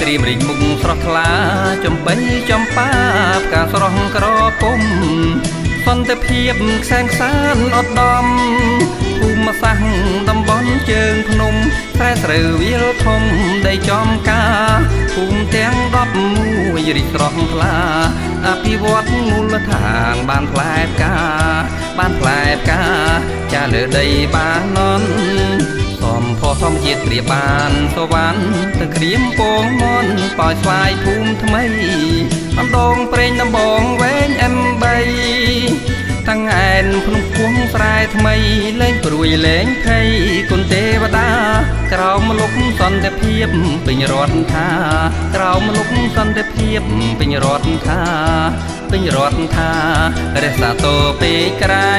ត្រៀមរីកមុខស្រស់ថ្លាចំបៃចំប៉ាផ្កាស្រស់ក្រពុំសន្តិភាពខ្សែងខ្សានអត់ដំភូមិសាស្ត្រតំបន់ជើងភ្នំស្រែស្រូវវាលធំដីចំការភូមិទាំង11រីកស្រស់ថ្លាអភិវឌ្ឍមូលដ្ឋានបានផ្លែផ្កាចាលើដីបាននន់សំផស្សធម្មជាតិព្រាបានសវណ្ណទៅក្រៀមពងមន់ប៉ោយស្វាយភូមិថ្មីអណ្ដូងប្រេងដំបងវែង M3 តាំងឯនភ្នំគង់ស្រែថ្មីលេងព្រួយលេងភ័យគុណទេវតាក្រោមលុកសន្តិភាពពេញរដ្ឋថាក្រោមលុកសន្តិភាពពេញរដ្ឋថារក្សាតោពេកក្រៃ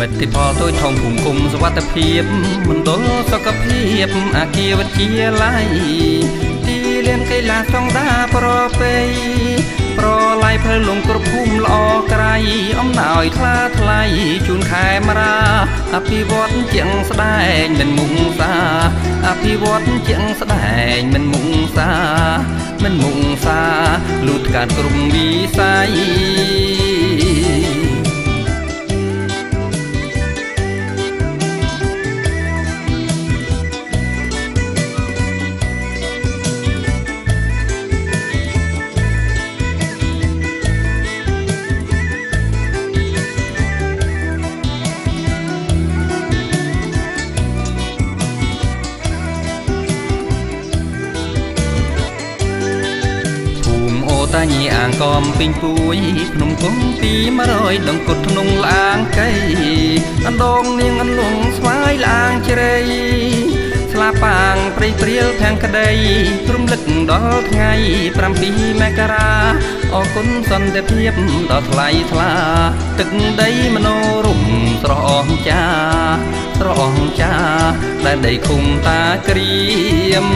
មិត្តផលទូចធំភូមិគុំសុវត្ថិភាពមណ្ឌលសុខភាពអាគារវិទ្យាល័យទីលានកីឡាស្តង់ដាប្រពៃប្រឡាយផ្លូវលំគ្រប់ភូមិល្អក្រៃអំណោយថ្លាថ្លៃជូនខែមរាអភិវឌ្ឍជាងស្ដែងមិនមុងសាអភិវឌ្ឍជាងស្ដែងមិនមុងសាលូតកាត់ក្រុមវិស័យតាញីអាងកំពេញពួយភ្នំគង់200ដង្គុតធ្នងឡាងកៃអណ្ដងនាងអន្លង់ស្វាយឡាងជ្រៃស្លាប៉ាងព្រៃព្រាលផាំងក្ដីព្រំលឹកដល់ថ្ងៃ7មករាអរគុណសន្តិភាពដ៏ថ្លៃថ្លាទឹកដីមនោរម្យស្រស់អស្ចារ្យដែលដីឃុំតាក្រៀម